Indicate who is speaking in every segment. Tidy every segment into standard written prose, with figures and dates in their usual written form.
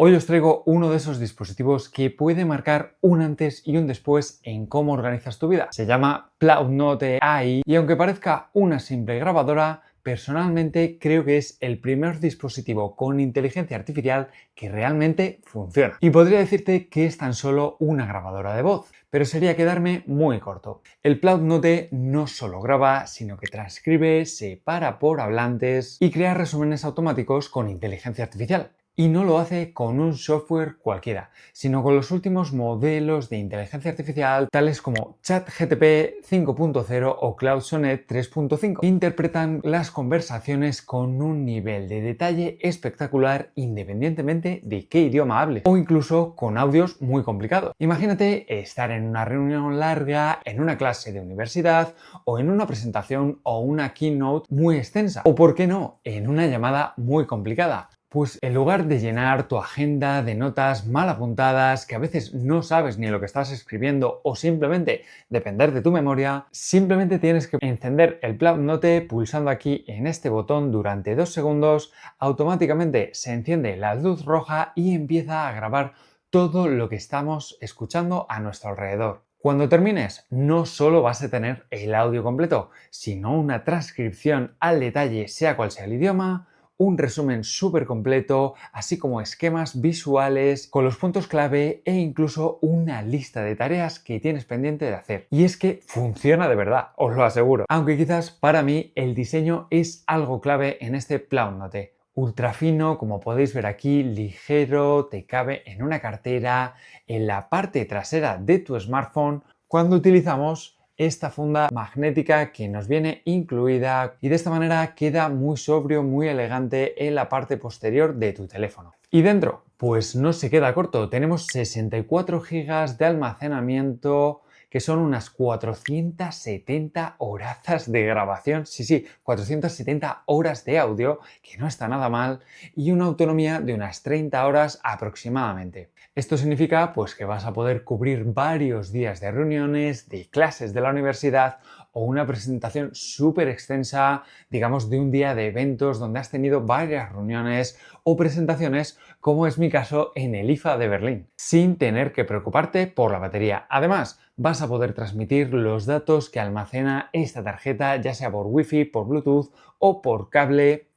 Speaker 1: Hoy os traigo uno de esos dispositivos que puede marcar un antes y un después en cómo organizas tu vida. Se llama Ploutnote AI y aunque parezca una simple grabadora, personalmente creo que es el primer dispositivo con inteligencia artificial que realmente funciona. Y podría decirte que es tan solo una grabadora de voz, pero sería quedarme muy corto. El Ploutnote no solo graba, sino que transcribe, separa por hablantes y crea resúmenes automáticos con inteligencia artificial. Y no lo hace con un software cualquiera, sino con los últimos modelos de inteligencia artificial tales como ChatGPT 5.0 o Claude Sonnet 3.5, que interpretan las conversaciones con un nivel de detalle espectacular independientemente de qué idioma hable, o incluso con audios muy complicados. Imagínate estar en una reunión larga, en una clase de universidad o en una presentación o una keynote muy extensa, o por qué no, en una llamada muy complicada. Pues en lugar de llenar tu agenda de notas mal apuntadas, que a veces no sabes ni lo que estás escribiendo o simplemente depender de tu memoria, simplemente tienes que encender el Ploutnote pulsando aquí en este botón durante 2 segundos, automáticamente se enciende la luz roja y empieza a grabar todo lo que estamos escuchando a nuestro alrededor. Cuando termines, no solo vas a tener el audio completo, sino una transcripción al detalle, sea cual sea el idioma, un resumen súper completo, así como esquemas visuales con los puntos clave e incluso una lista de tareas que tienes pendiente de hacer. Y es que funciona de verdad, os lo aseguro. Aunque quizás para mí el diseño es algo clave en este Ploutnote. Ultra fino, como podéis ver aquí, ligero, te cabe en una cartera, en la parte trasera de tu smartphone, cuando utilizamos esta funda magnética que nos viene incluida y de esta manera queda muy sobrio, muy elegante en la parte posterior de tu teléfono. Y dentro, pues no se queda corto, tenemos 64 GB de almacenamiento, que son unas 470 horazas de grabación, sí, 470 horas de audio, que no está nada mal, y una autonomía de unas 30 horas aproximadamente. Esto significa pues que vas a poder cubrir varios días de reuniones, de clases de la universidad o una presentación súper extensa, digamos de un día de eventos donde has tenido varias reuniones o presentaciones, como es mi caso en el IFA de Berlín, sin tener que preocuparte por la batería. Además, vas a poder transmitir los datos que almacena esta tarjeta, ya sea por Wi-Fi, por Bluetooth o por cable,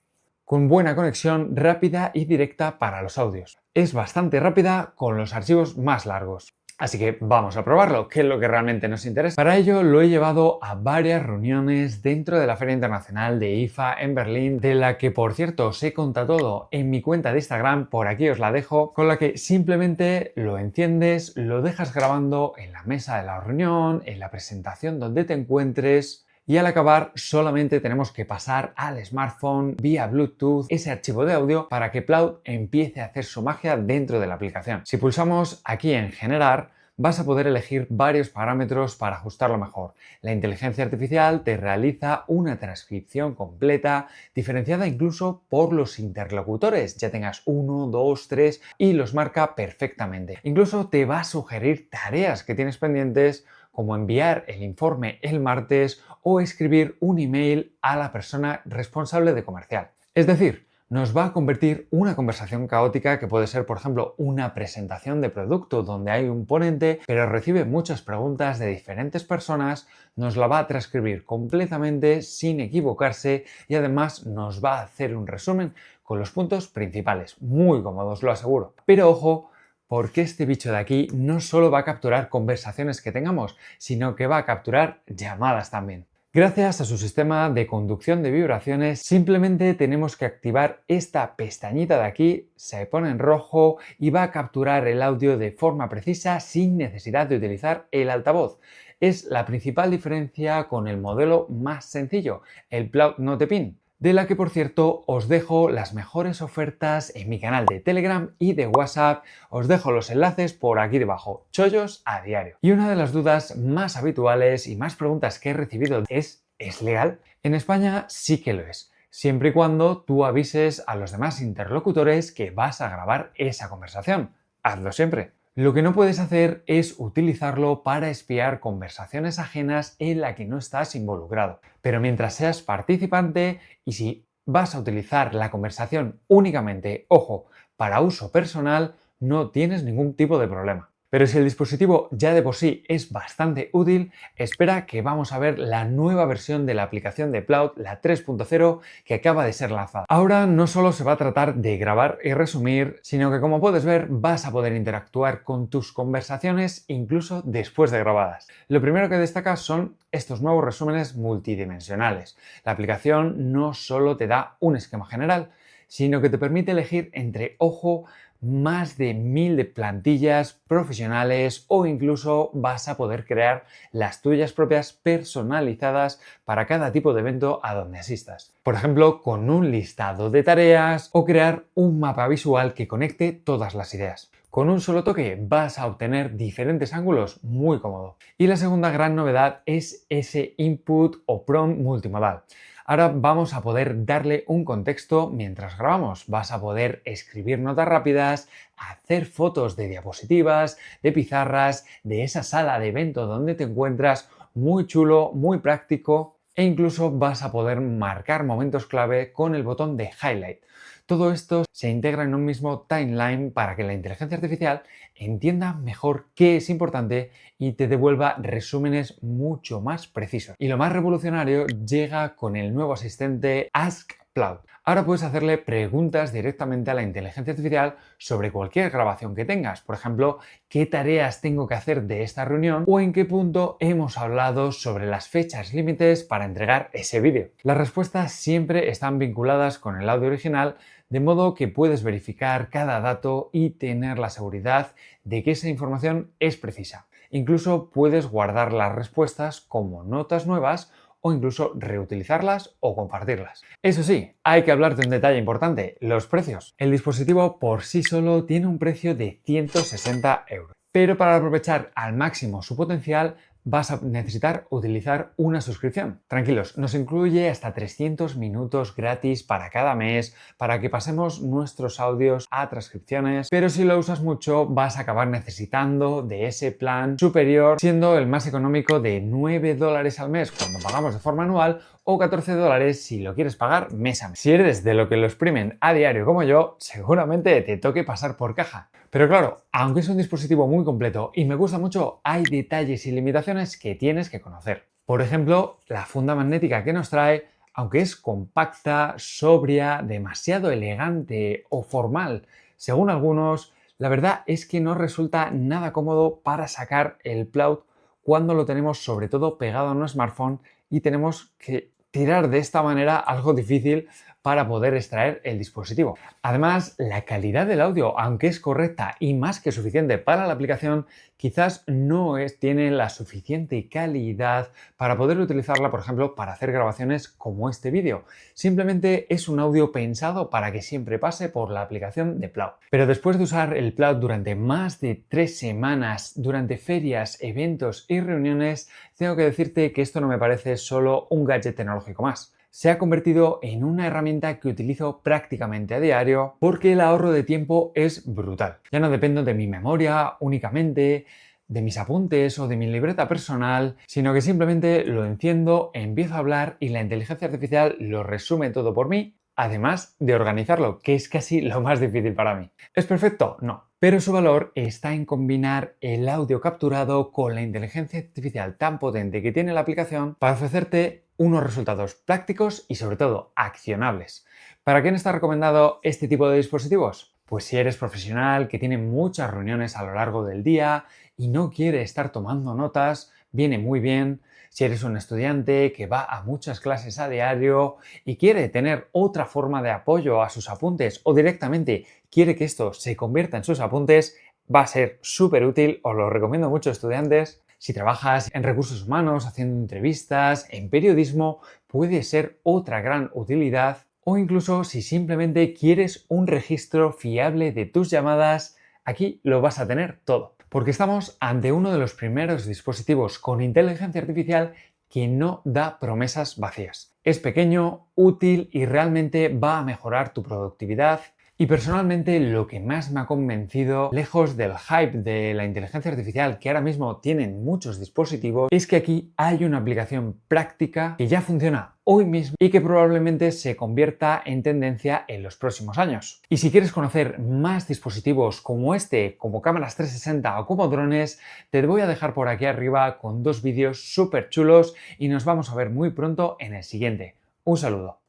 Speaker 1: con buena conexión rápida y directa para los audios. Es bastante rápida con los archivos más largos. Así que vamos a probarlo, que es lo que realmente nos interesa. Para ello lo he llevado a varias reuniones dentro de la Feria Internacional de IFA en Berlín, de la que por cierto os he contado todo en mi cuenta de Instagram, por aquí os la dejo, con la que simplemente lo enciendes, lo dejas grabando en la mesa de la reunión, en la presentación donde te encuentres. Y al acabar solamente tenemos que pasar al smartphone vía Bluetooth ese archivo de audio para que Plaud empiece a hacer su magia dentro de la aplicación. Si pulsamos aquí en generar, vas a poder elegir varios parámetros para ajustarlo mejor. La inteligencia artificial te realiza una transcripción completa, diferenciada incluso por los interlocutores, ya tengas 1, 2, 3 y los marca perfectamente. Incluso te va a sugerir tareas que tienes pendientes, como enviar el informe el martes o escribir un email a la persona responsable de comercial. Es decir, nos va a convertir una conversación caótica que puede ser, por ejemplo, una presentación de producto donde hay un ponente, pero recibe muchas preguntas de diferentes personas, nos la va a transcribir completamente sin equivocarse y además nos va a hacer un resumen con los puntos principales. Muy cómodo, os lo aseguro. Pero ojo, porque este bicho de aquí no solo va a capturar conversaciones que tengamos, sino que va a capturar llamadas también. Gracias a su sistema de conducción de vibraciones, simplemente tenemos que activar esta pestañita de aquí, se pone en rojo y va a capturar el audio de forma precisa sin necesidad de utilizar el altavoz. Es la principal diferencia con el modelo más sencillo, el Ploutnote PIN, de la que por cierto os dejo las mejores ofertas en mi canal de Telegram y de WhatsApp. Os dejo los enlaces por aquí debajo, chollos a diario. Y una de las dudas más habituales y más preguntas que he recibido ¿es legal? En España sí que lo es, siempre y cuando tú avises a los demás interlocutores que vas a grabar esa conversación. Hazlo siempre. Lo que no puedes hacer es utilizarlo para espiar conversaciones ajenas en la que no estás involucrado. Pero mientras seas participante y si vas a utilizar la conversación únicamente, ojo, para uso personal no tienes ningún tipo de problema. Pero si el dispositivo ya de por sí es bastante útil, espera que vamos a ver la nueva versión de la aplicación de Plaud, la 3.0, que acaba de ser lanzada. Ahora no solo se va a tratar de grabar y resumir, sino que como puedes ver vas a poder interactuar con tus conversaciones incluso después de grabadas. Lo primero que destaca son estos nuevos resúmenes multidimensionales. La aplicación no solo te da un esquema general, sino que te permite elegir entre, ojo, más de 1000 de plantillas profesionales o incluso vas a poder crear las tuyas propias personalizadas para cada tipo de evento a donde asistas. Por ejemplo, con un listado de tareas o crear un mapa visual que conecte todas las ideas. Con un solo toque vas a obtener diferentes ángulos muy cómodo. Y la segunda gran novedad es ese input o prompt multimodal. Ahora vamos a poder darle un contexto mientras grabamos. Vas a poder escribir notas rápidas, hacer fotos de diapositivas, de pizarras, de esa sala de evento donde te encuentras, muy chulo, muy práctico, e incluso vas a poder marcar momentos clave con el botón de Highlight. Todo esto se integra en un mismo timeline para que la inteligencia artificial entienda mejor qué es importante y te devuelva resúmenes mucho más precisos. Y lo más revolucionario llega con el nuevo asistente Ask Plaud. Ahora puedes hacerle preguntas directamente a la inteligencia artificial sobre cualquier grabación que tengas. Por ejemplo, ¿qué tareas tengo que hacer de esta reunión? O en qué punto hemos hablado sobre las fechas límites para entregar ese vídeo. Las respuestas siempre están vinculadas con el audio original, de modo que puedes verificar cada dato y tener la seguridad de que esa información es precisa. Incluso puedes guardar las respuestas como notas nuevas o incluso reutilizarlas o compartirlas. Eso sí, hay que hablar de un detalle importante, los precios. El dispositivo por sí solo tiene un precio de 160 euros, pero para aprovechar al máximo su potencial vas a necesitar utilizar una suscripción. Tranquilos, nos incluye hasta 300 minutos gratis para cada mes para que pasemos nuestros audios a transcripciones, pero si lo usas mucho vas a acabar necesitando de ese plan superior, siendo el más económico de 9 dólares al mes cuando pagamos de forma anual o 14 dólares si lo quieres pagar mes a mes. Si eres de lo que lo exprimen a diario como yo, seguramente te toque pasar por caja. Pero claro, aunque es un dispositivo muy completo y me gusta mucho, hay detalles y limitaciones que tienes que conocer. Por ejemplo, la funda magnética que nos trae, aunque es compacta, sobria, demasiado elegante o formal, según algunos, la verdad es que no resulta nada cómodo para sacar el Plaud cuando lo tenemos sobre todo pegado a un smartphone y tenemos que tirar de esta manera algo difícil para poder extraer el dispositivo. Además, la calidad del audio, aunque es correcta y más que suficiente para la aplicación, quizás no tiene la suficiente calidad para poder utilizarla, por ejemplo, para hacer grabaciones como este vídeo. Simplemente es un audio pensado para que siempre pase por la aplicación de Plaud. Pero después de usar el Plaud durante más de 3 semanas, durante ferias, eventos y reuniones, tengo que decirte que esto no me parece solo un gadget tecnológico más. Se ha convertido en una herramienta que utilizo prácticamente a diario porque el ahorro de tiempo es brutal. Ya no dependo de mi memoria únicamente, de mis apuntes o de mi libreta personal, sino que simplemente lo enciendo, empiezo a hablar y la inteligencia artificial lo resume todo por mí, además de organizarlo, que es casi lo más difícil para mí. ¿Es perfecto? No. Pero su valor está en combinar el audio capturado con la inteligencia artificial tan potente que tiene la aplicación para ofrecerte unos resultados prácticos y sobre todo accionables. ¿Para quién está recomendado este tipo de dispositivos? Pues si eres profesional que tiene muchas reuniones a lo largo del día y no quiere estar tomando notas, viene muy bien. Si eres un estudiante que va a muchas clases a diario y quiere tener otra forma de apoyo a sus apuntes o directamente quiere que esto se convierta en sus apuntes, va a ser súper útil, os lo recomiendo mucho estudiantes. Si trabajas en recursos humanos, haciendo entrevistas, en periodismo, puede ser otra gran utilidad. O incluso si simplemente quieres un registro fiable de tus llamadas, aquí lo vas a tener todo. Porque estamos ante uno de los primeros dispositivos con inteligencia artificial que no da promesas vacías. Es pequeño, útil y realmente va a mejorar tu productividad Y personalmente lo que más me ha convencido, lejos del hype de la inteligencia artificial que ahora mismo tienen muchos dispositivos, es que aquí hay una aplicación práctica que ya funciona hoy mismo y que probablemente se convierta en tendencia en los próximos años. Y si quieres conocer más dispositivos como este, como cámaras 360 o como drones, te voy a dejar por aquí arriba con 2 vídeos súper chulos y nos vamos a ver muy pronto en el siguiente. Un saludo.